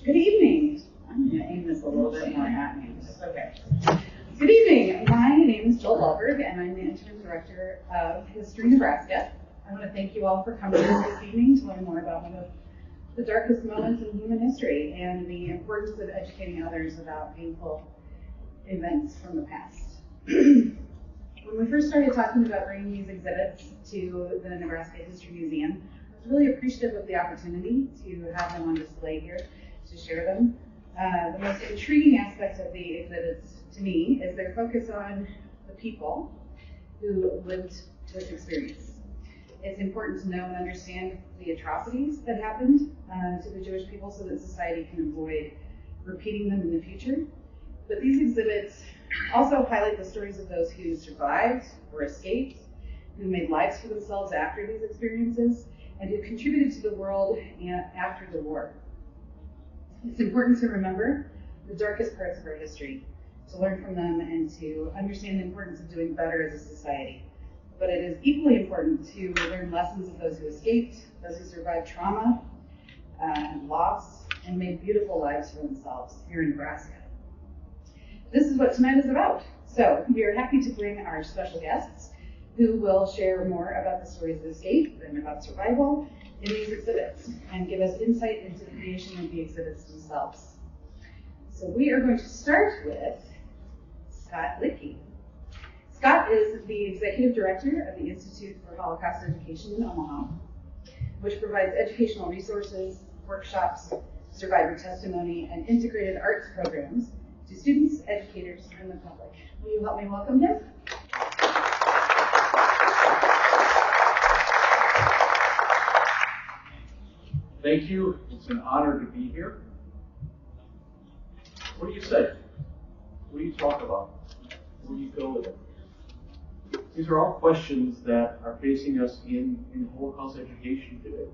Good evening. I'm going to aim this a little bit more at me. Okay. Good evening. My name is Jill Dahlberg, and I'm the Interim Director of History Nebraska. I want to thank you all for coming this evening to learn more about one of the darkest moments in human history and the importance of educating others about painful events from the past. When we first started talking about bringing these exhibits to the Nebraska History Museum, I was really appreciative of the opportunity to have them on display here, to share them. The most intriguing aspect of the exhibits to me is their focus on the people who lived this experience. It's important to know and understand the atrocities that happened to the Jewish people so that society can avoid repeating them in the future. But these exhibits also highlight the stories of those who survived or escaped, who made lives for themselves after these experiences, and who contributed to the world after the war. It's important to remember the darkest parts of our history, to learn from them and to understand the importance of doing better as a society. But it is equally important to learn lessons of those who escaped, those who survived trauma and loss, and made beautiful lives for themselves here in Nebraska. This is what tonight is about. So we are happy to bring our special guests who will share more about the stories of escape and about survival in these exhibits and give us insight into the creation of the exhibits themselves. So we are going to start with Scott Littky. Scott is the Executive Director of the Institute for Holocaust Education in Omaha, which provides educational resources, workshops, survivor testimony, and integrated arts programs to students, educators, and the public. Will you help me welcome him? Thank you. It's an honor to be here. What do you say? What do you talk about? Where do you go with it? These are all questions that are facing us in Holocaust education today.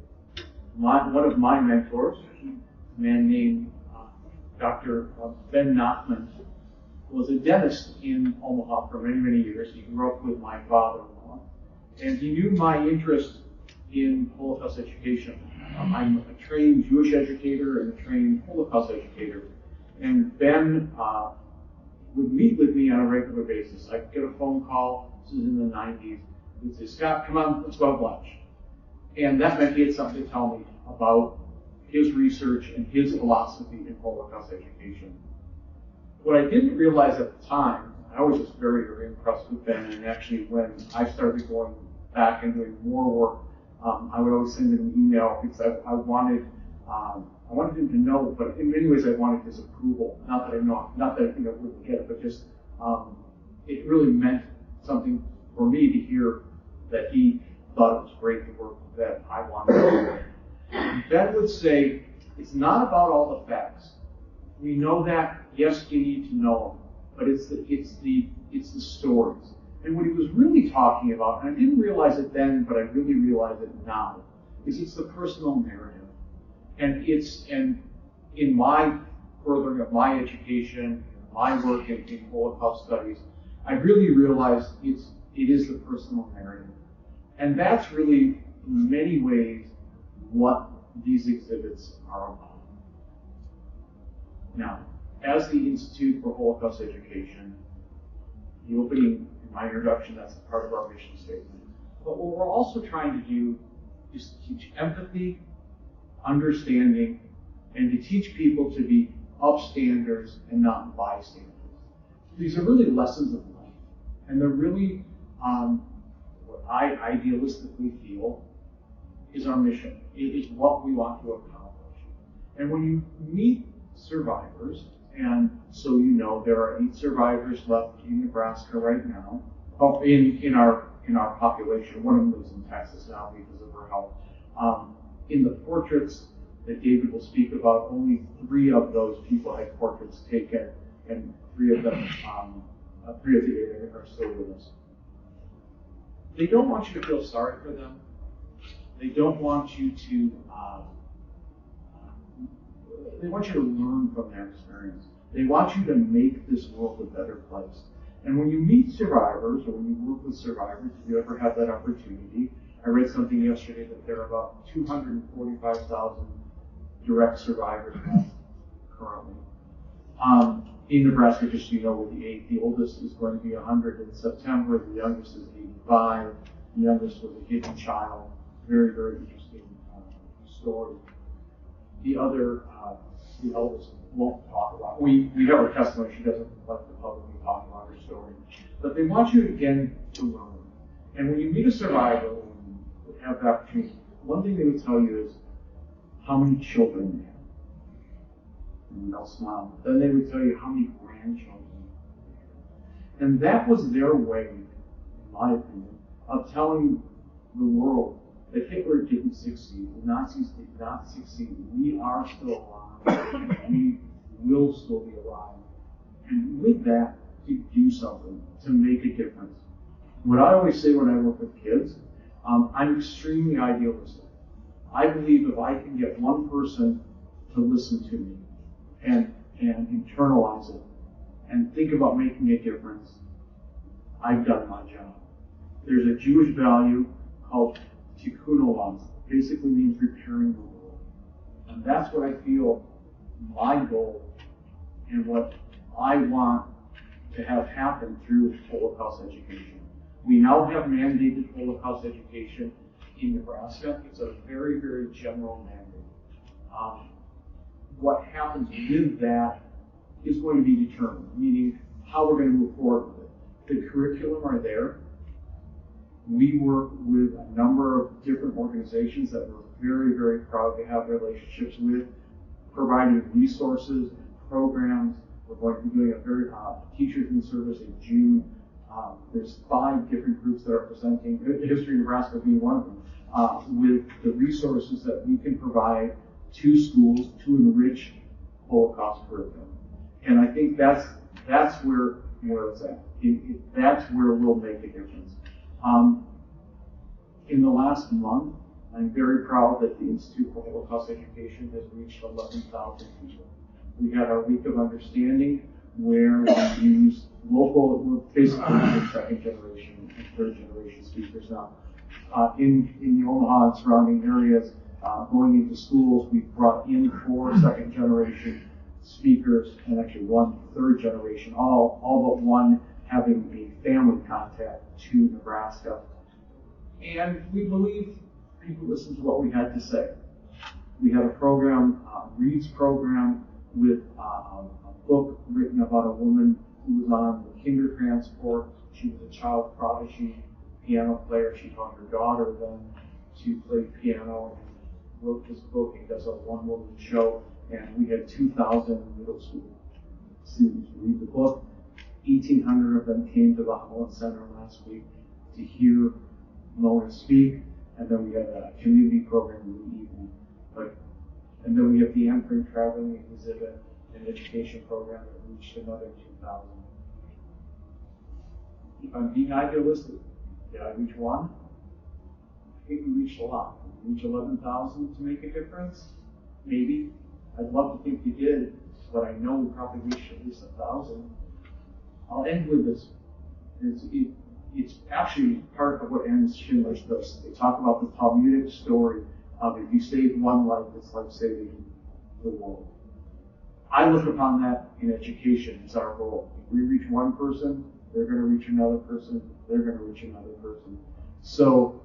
One of my mentors, a man named Dr. Ben Nachman, was a dentist in Omaha for many, many years. He grew up with my father-in-law, and he knew my interest in Holocaust education. I'm a trained Jewish educator and a trained Holocaust educator, and Ben would meet with me on a regular basis. I'd get a phone call, this is in the 90s, he'd say, "Scott, come on, let's go have lunch." And that meant he had something to tell me about his research and his philosophy in Holocaust education. What I didn't realize at the time, I was just very, very impressed with Ben, and actually when I started going back and doing more work, I would always send him an email because I wanted him to know, but in many ways I wanted his approval. Not that I wouldn't get it, but just it really meant something for me to hear that he thought it was great the work that I wanted to do. Ben would say, it's not about all the facts. We know that, yes, you need to know them, but it's the stories. And what he was really talking about, and I didn't realize it then, but I really realize it now, is it's the personal narrative. And in my furthering of my education, my work in Holocaust studies, I really realized it is the personal narrative. And that's really, in many ways, what these exhibits are about. Now, as the Institute for Holocaust Education, the opening in my introduction, that's part of our mission statement. But what we're also trying to do is to teach empathy, understanding, and to teach people to be upstanders and not bystanders. These are really lessons of life, and they're really what I idealistically feel is our mission. It is what we want to accomplish. And when you meet survivors, and so you know there are 8 survivors left in Nebraska right now, in our population. One of them lives in Texas now because of her health. In the portraits that David will speak about, only 3 of those people had portraits taken, and 3 of them, 3 of the 8 are still with us. They don't want you to feel sorry for them. They don't want you to, they want you to learn from their experience. They want you to make this world a better place. And when you meet survivors, or when you work with survivors, if you ever have that opportunity, I read something yesterday that there are about 245,000 direct survivors now. currently. In Nebraska, just so you know, we're the 8th. The oldest is going to be 100 in September. The youngest is 85. The youngest was a hidden child. Very, very interesting story. The eldest won't talk about. We have her testimony. She doesn't like to publicly talk about her story. But they want you again to learn. And when you meet a survivor, when you have the opportunity, one thing they would tell you is how many children they have. And they'll smile. Then they would tell you how many grandchildren. And that was their way, in my opinion, of telling the world that Hitler didn't succeed. The Nazis did not succeed. We are still alive. We will still be alive. And with that, to do something, to make a difference. What I always say when I work with kids, I'm extremely idealistic. I believe if I can get one person to listen to me and internalize it and think about making a difference, I've done my job. There's a Jewish value called tikkun olam. Basically means repairing the world. And that's what I feel my goal and what I want to have happen through Holocaust education. We now have mandated Holocaust education in Nebraska. It's a very, very general mandate. What happens with that is going to be determined, meaning how we're going to move forward with it. The curriculum are there. We work with a number of different organizations that we're very, very proud to have relationships with, providing resources and programs. We're going to be doing a very Teachers in Service in June. There's 5 different groups that are presenting, History Nebraska being one of them, with the resources that we can provide to schools to enrich Holocaust curriculum. And I think that's where it's at. That's where we'll make a difference. In the last month, I'm very proud that the Institute for Holocaust Education has reached 11,000 people. We had our week of understanding where we use we're basically using second generation and third generation speakers now. In the Omaha and surrounding areas, going into schools, we brought in 4 second generation speakers and actually 1 third generation, all but 1 having a family contact to Nebraska. And we believe people listened to what we had to say. We had a program, Reads program, with a book written about a woman who was on the kinder transport. She was a child prodigy piano player. She taught her daughter then to play piano and wrote this book. It does a one-woman show, and we had 2,000 middle school students read the book. 1,800 of them came to the Holland Center last week to hear Mona speak, and then we had a community program in the evening. And then we have the Imprint traveling exhibit and education program that reached another 2,000. If I'm being idealistic, did I reach 1? I think we reached a lot. Did we reach 11,000 to make a difference? Maybe. I'd love to think we did, but I know we probably reached at least 1,000. I'll end with this. It's actually part of what ends Schindler's List. They talk about the Talmudic story of if you save one life, it's like saving the world. I look upon that in education as our goal. If we reach one person, they're going to reach another person, they're going to reach another person. So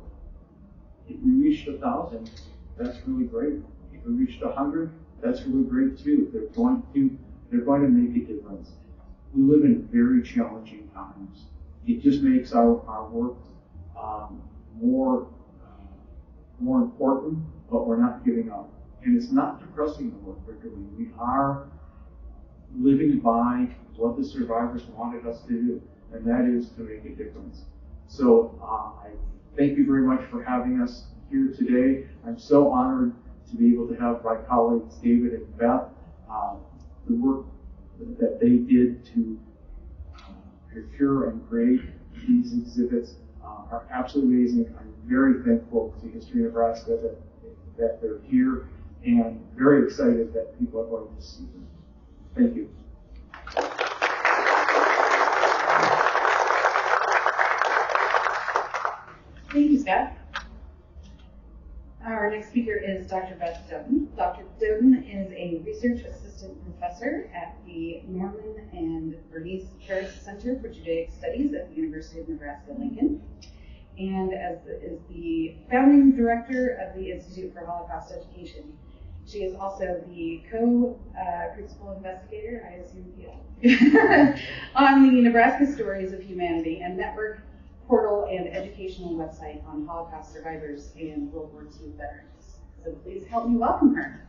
if we reached 1,000, that's really great. If we reached 100, that's really great too. They're going to make a difference. We live in very challenging times. It just makes our work more important, but we're not giving up. And it's not depressing the work we're doing. We are living by what the survivors wanted us to do, and that is to make a difference. So I thank you very much for having us here today. I'm so honored to be able to have my colleagues David and Beth, the work that they did to procure and create these exhibits are absolutely amazing. I'm very thankful to History Nebraska that they're here, and very excited that people are going to see them. Thank you. Thank you, Scott. Our next speaker is Dr. Beth Dotan. Dr. Dotan is a research assistant professor at the Norman and Bernice Harris Center for Judaic Studies at the University of Nebraska-Lincoln, and is the founding director of the Institute for Holocaust Education. She is also the co-principal investigator, I assume, on the Nebraska Stories of Humanity and network portal and educational website on Holocaust survivors and World War II veterans. So please help me welcome her.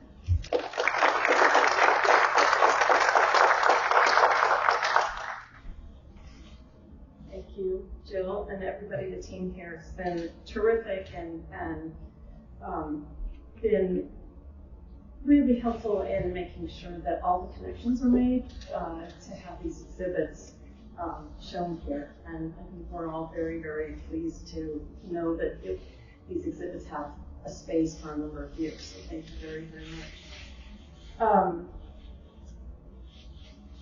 Thank you, Jill, and everybody, the team here. It's been terrific and been really helpful in making sure that all the connections are made to have these exhibits shown here. And I think we're all very, very pleased to know that these exhibits have a space for a number of years. So thank you very, very much.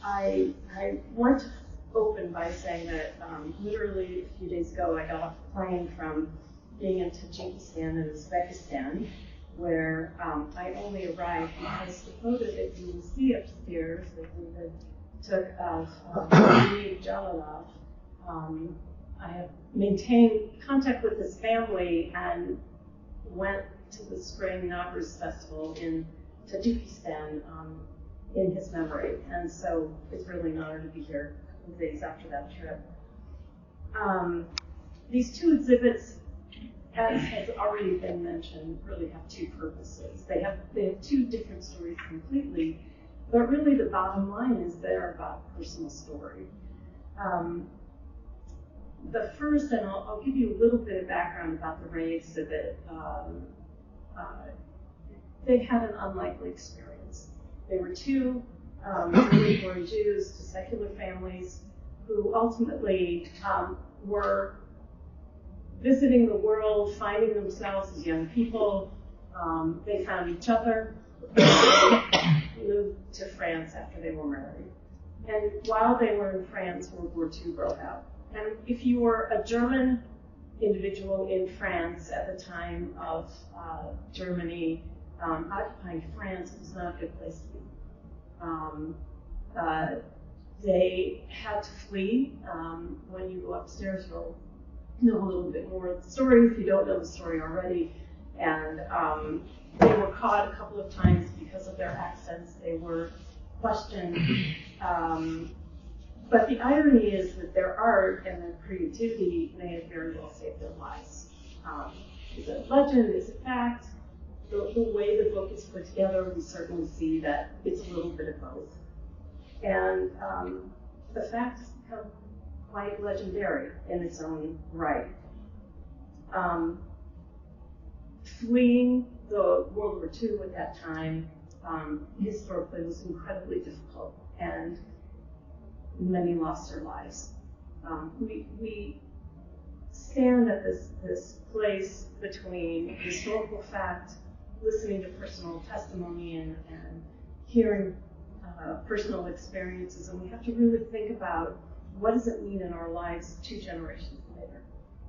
I want to open by saying that literally a few days ago I got off a plane from being in Tajikistan and Uzbekistan, where I only arrived because the photo that you will see upstairs that David took of Naeem Jalalov, I have maintained contact with his family and went to the Spring Nowruz Festival in Tajikistan in his memory. And so it's really an honor to be here a couple of days after that trip. These two exhibits, as has already been mentioned, really have two purposes. They have two different stories completely, but really the bottom line is they're about personal story. The first, and I'll give you a little bit of background about the Ray exhibit. They had an unlikely experience. They were two really born Jews to secular families who ultimately were visiting the world, finding themselves as young people. They found each other. They moved to France after they were married. And while they were in France, World War II broke out. And if you were a German individual in France at the time of Germany occupying France, it was not a good place to be. They had to flee. When you go upstairs, you'll know a little bit more of the story if you don't know the story already. And they were caught a couple of times because of their accents. They were questioned. But the irony is that their art and their creativity may have very well saved their lives. Is it legend? Is it fact? The way the book is put together, we certainly see that it's a little bit of both. And the facts become quite legendary in its own right. Fleeing the World War II at that time historically was incredibly difficult, and many lost their lives. We stand at this place between historical fact, listening to personal testimony, and hearing personal experiences, and we have to really think about what does it mean in our lives 2 generations later.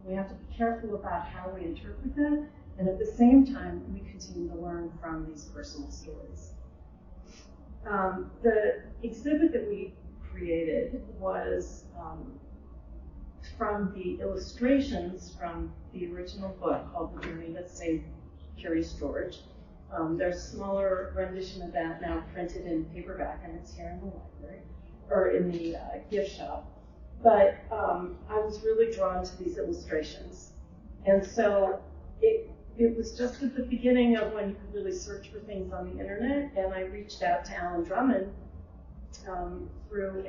We have to be careful about how we interpret that, and at the same time, we continue to learn from these personal stories. The exhibit that we created was from the illustrations from the original book called The Journey That Saved Curious George. There's a smaller rendition of that now printed in paperback, and it's here in the library, or in the gift shop. But I was really drawn to these illustrations. And so it was just at the beginning of when you could really search for things on the internet, and I reached out to Alan Drummond through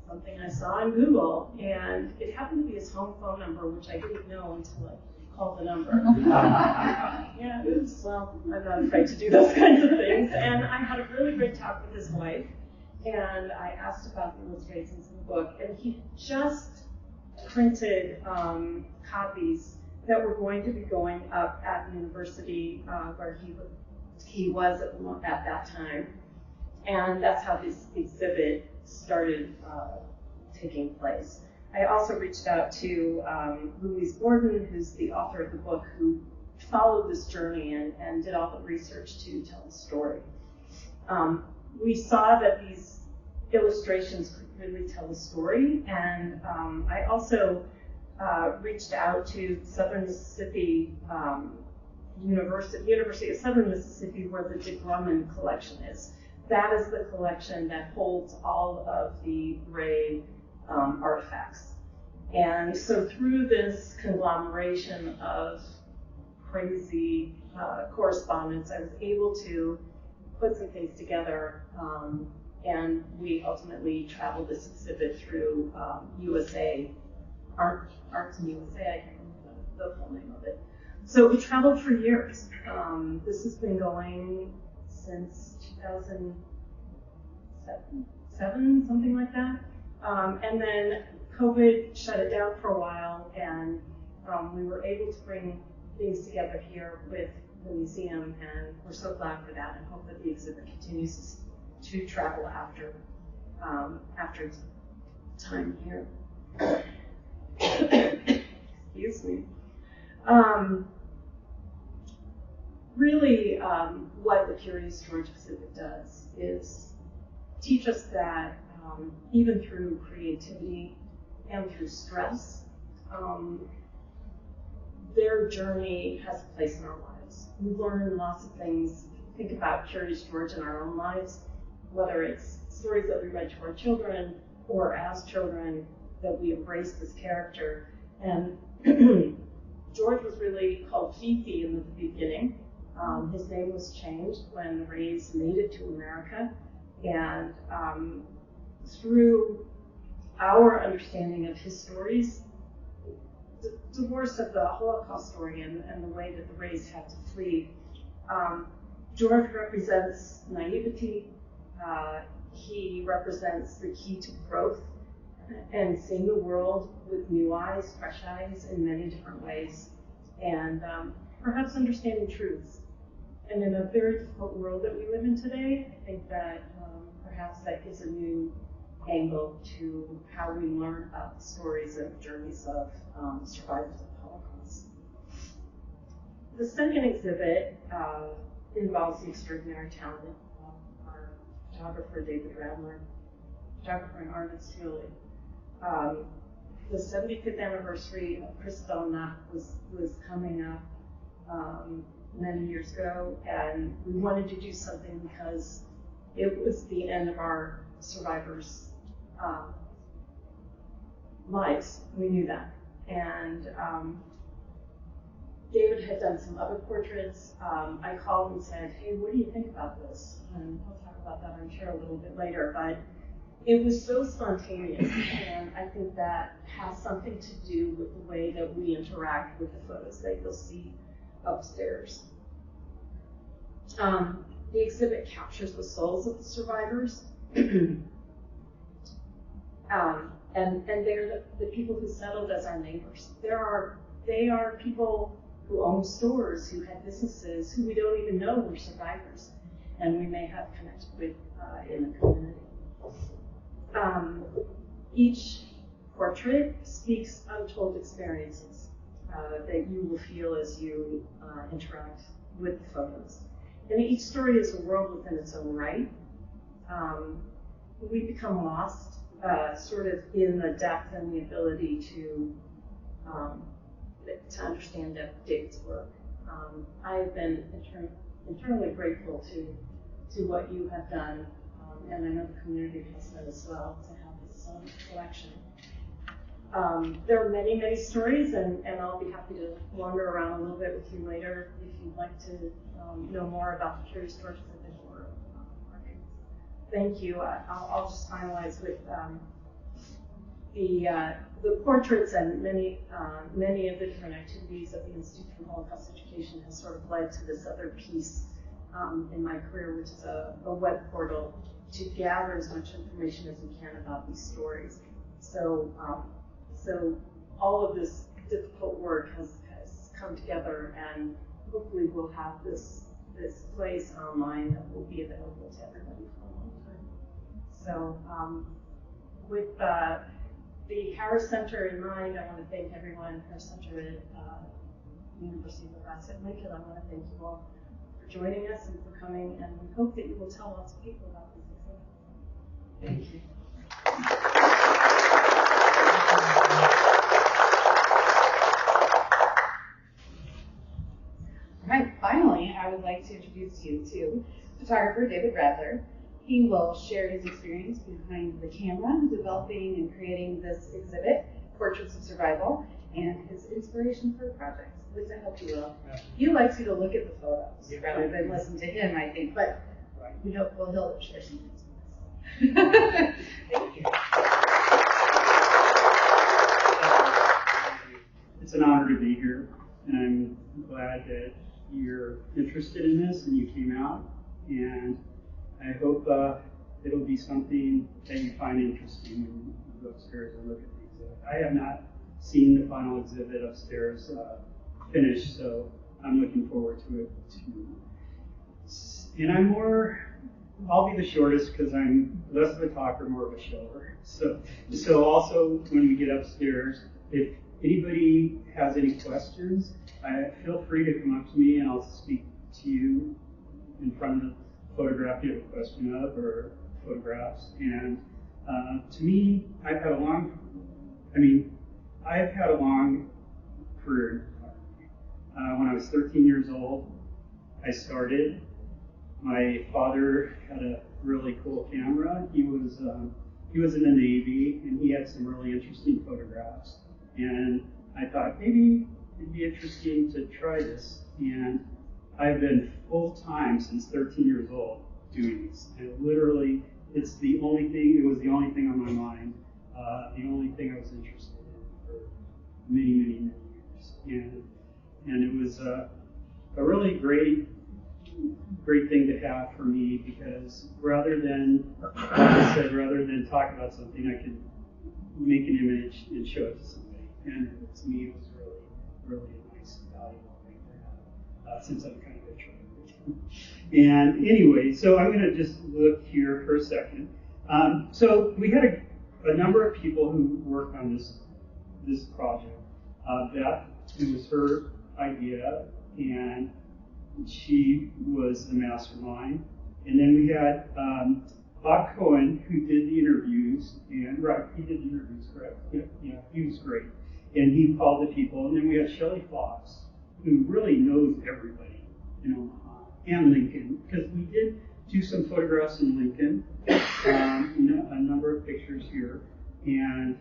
something I saw on Google, and it happened to be his home phone number, which I didn't know until I called the number. Yeah, well, I'm not afraid to do those kinds of things. And I had a really great talk with his wife, and I asked about the illustrations in the book, and he just printed copies that were going to be going up at the university where he was at that time. And that's how this exhibit started taking place. I also reached out to Louise Gordon, who's the author of the book, who followed this journey and did all the research to tell the story. We saw that these illustrations could really tell a story, and I also reached out to Southern Mississippi University of Southern Mississippi, where the DeGrumman collection is. That is the collection that holds all of the Ray artifacts. And so through this conglomeration of crazy correspondence, I was able to put some things together, and we ultimately traveled this exhibit through USA, Arts in USA, I can't remember the full name of it. So we traveled for years. This has been going since 2007, something like that. And then COVID shut it down for a while, and we were able to bring things together here with the museum, and we're so glad for that, and hope that the exhibit continues to travel after its time here. Excuse me. Really, what the Curious George exhibit does is teach us that even through creativity and through stress, their journey has a place in our lives. We learn lots of things. Think about Curious George in our own lives, whether it's stories that we read to our children, or as children that we embraced this character. And George was really called Fifi in the beginning. His name was changed when the Rays made it to America. And through our understanding of his stories, divorced of the Holocaust story and the way that the Rays had to flee, George represents naivety. He represents the key to growth and seeing the world with new eyes, fresh eyes, in many different ways, and perhaps understanding truths. And in a very difficult world that we live in today, I think that perhaps that gives a new angle to how we learn about the stories and journeys of survivors of the Holocaust. The second exhibit involves the extraordinary talent of our photographer, David Radler, photographer and artist, really. The 75th anniversary of Kristallnacht was coming up many years ago, and we wanted to do something because it was the end of our survivors' lives. We knew that. And David had done some other portraits. I called and said, hey, what do you think about this? And we'll talk about that, I'm sure, a little bit later. But it was so spontaneous, and I think that has something to do with the way that we interact with the photos that you'll see upstairs. The exhibit captures the souls of the survivors, and they're the people who settled as our neighbors. They are people who own stores, who had businesses, who we don't even know were survivors, and we may have connected with in the community. Each portrait speaks untold experiences that you will feel as you interact with the photos. And each story is a world within its own right. We become lost sort of in the depth and the ability to understand David's work. I have been internally grateful to what you have done, and I know the community has done as well, to have this collection. There are many, many stories, and I'll be happy to wander around a little bit with you later if you'd like to know more about the Curious George exhibit or thank you. I'll just finalize with the portraits and many of the different activities of the Institute for Holocaust Education has sort of led to this other piece in my career, which is a web portal to gather as much information as we can about these stories. So all of this difficult work has come together, and hopefully we'll have this place online that will be available to everybody for a long time. So with the Harris Center in mind, I want to thank everyone, Harris Center at University of Nebraska Lincoln. I want to thank you all for joining us and for coming, and we hope that you will tell lots of people about this exhibit. Thank you. All right, finally, I would like to introduce you to photographer David Radler. He will share his experience behind the camera, developing and creating this exhibit, Portraits of Survival, and his inspiration for projects. At least I hope you will. He likes you to look at the photos rather than listen to him, I think, but we hope he'll share some things with us. Thank you. It's an honor to be here, and I'm glad that you're interested in this and you came out, and I hope it'll be something that you find interesting when you go upstairs and look at the exhibit. I have not seen the final exhibit upstairs finished, so I'm looking forward to it too. And I'll be the shortest because I'm less of a talker, more of a shower. So also when we get upstairs, if anybody has any questions, feel free to come up to me and I'll speak to you in front of the photograph you have a question of or photographs. And to me, I've had a long career in photography. When I was 13 years old, I started. My father had a really cool camera. He was in the Navy, and he had some really interesting photographs. And I thought maybe it'd be interesting to try this. And I've been full-time since 13 years old doing this. And literally, it was the only thing on my mind, the only thing I was interested in for many, many, many years. And it was a really great thing to have for me, because rather than talk about something, I could make an image and show it to somebody. And to me, it was really a nice, valuable thing to have, since I'm kind of introvert. And anyway, so I'm going to just look here for a second. So we had a number of people who worked on this project. Beth, it was her idea, and she was the mastermind. And then we had Bob Cohen, who did the interviews, and he did the interviews, correct? Yeah, he was great. And he called the people. And then we had Shelley Fox, who really knows everybody in Omaha, and Lincoln, because we did do some photographs in Lincoln, a number of pictures here. And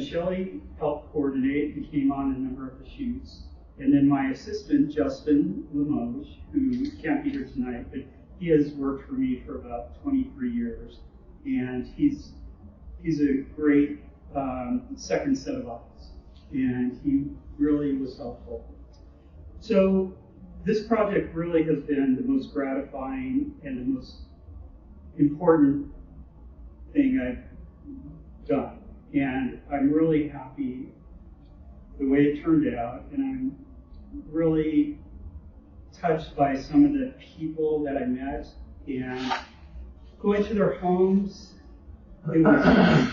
Shelley helped coordinate and came on a number of the shoots. And then my assistant, Justin Limoges, who can't be here tonight, but he has worked for me for about 23 years. And he's a great second set of eyes. And he really was helpful. So this project really has been the most gratifying and the most important thing I've done. And I'm really happy the way it turned out, and I'm really touched by some of the people that I met, and going to their homes, it was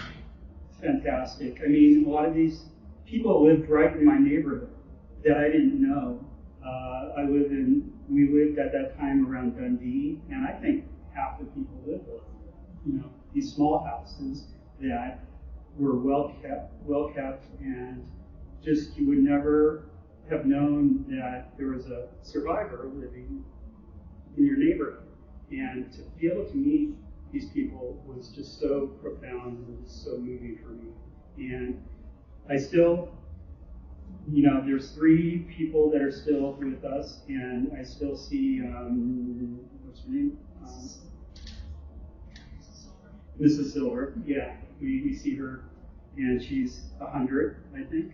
fantastic. I mean, a lot of these people lived right in my neighborhood that I didn't know. We lived at that time around Dundee, and I think half the people lived around there. These small houses that were well kept, and just you would never have known that there was a survivor living in your neighborhood. And to be able to meet these people was just so profound and so moving for me. And I still, there's 3 people that are still with us, and I still see, what's her name? Mrs. Silver. Yeah, we see her, and she's 100, I think.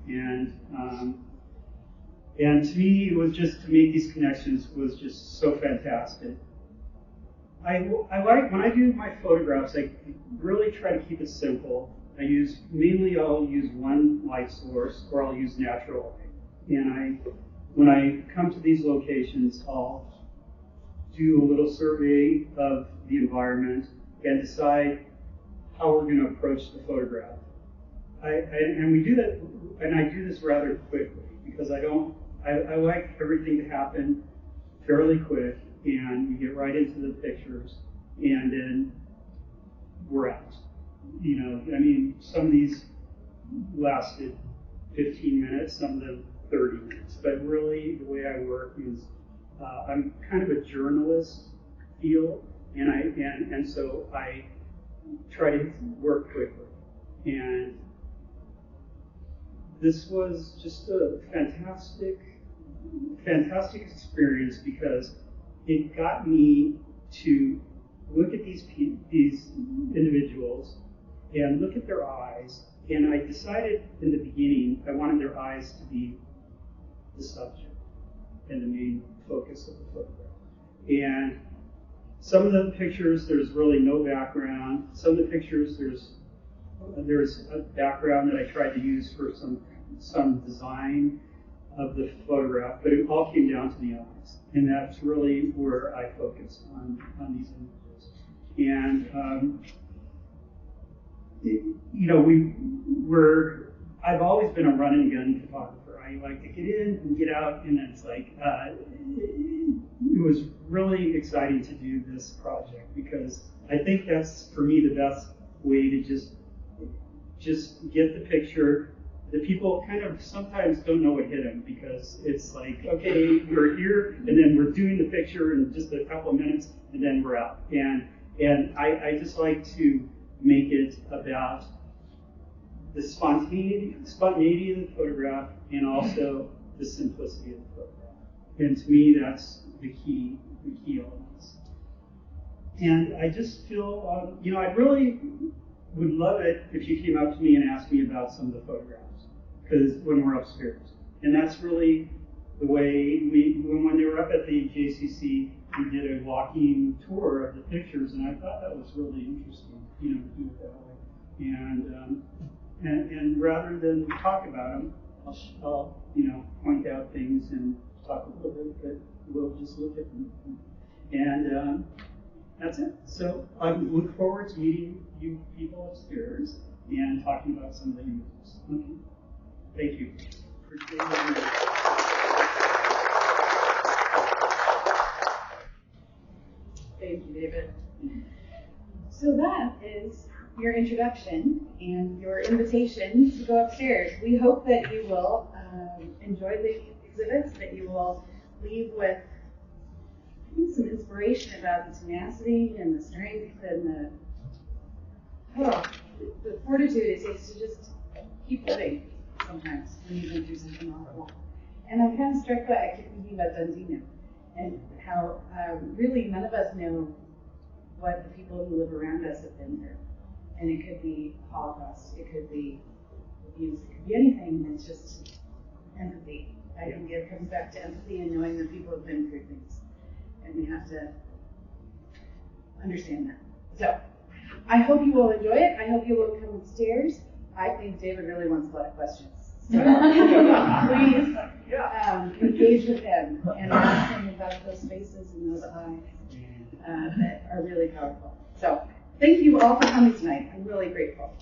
And to me, it was just to make these connections was just so fantastic. I like, when I do my photographs, I really try to keep it simple. I'll use one light source, or I'll use natural light. And when I come to these locations, I'll do a little survey of the environment and decide how we're going to approach the photograph. And we do that, and I do this rather quickly, because I like everything to happen fairly quick, and you get right into the pictures, and then we're out. You know, I mean, some of these lasted 15 minutes, some of them 30 minutes. But really, the way I work is I'm kind of a journalist feel, and so I try to work quickly. And this was just a fantastic experience because it got me to look at these individuals and look at their eyes. And I decided in the beginning I wanted their eyes to be the subject and the main focus of the photograph. And some of the pictures, there's really no background. Some of the pictures, there's a background that I tried to use for some design of the photograph, but it all came down to the eyes. And that's really where I focused on these images. And you know, I've always been a run and gun photographer. I like to get in and get out, and it's like, it was really exciting to do this project because I think that's, for me, the best way to just get the picture. The people kind of sometimes don't know what hit them because it's like, okay, we're here, and then we're doing the picture in just a couple of minutes, and then we're out. And I just like to make it about the spontaneity of the photograph and also the simplicity of the photograph. And to me, that's the key elements. And I just feel, you know, I really would love it if you came up to me and asked me about some of the photographs, because when we're upstairs. And that's really the way when they were up at the JCC, we did a walking tour of the pictures, and I thought that was really interesting, you know, to do it that way. And rather than talk about them, I'll you know, point out things and talk a little bit, but we'll just look at them. And that's it. So I look forward to meeting you people upstairs and talking about some of the images. Okay. Thank you. Thank you, David. So that is your introduction and your invitation to go upstairs. We hope that you will enjoy the exhibits, that you will leave with some inspiration about the tenacity and the strength and the fortitude it takes to just keep living sometimes when you've been through something awful. And I'm kind of struck by, I keep thinking about Dundee and how really none of us know what the people who live around us have been through. And it could be Holocaust, it could be abuse, it could be anything. It's just empathy. I think it comes back to empathy and knowing that people have been through things. And we have to understand that. So I hope you will enjoy it. I hope you will come upstairs. I think David really wants a lot of questions. So please engage with him and ask him about those faces and those eyes that are really powerful. So thank you all for coming tonight. I'm really grateful.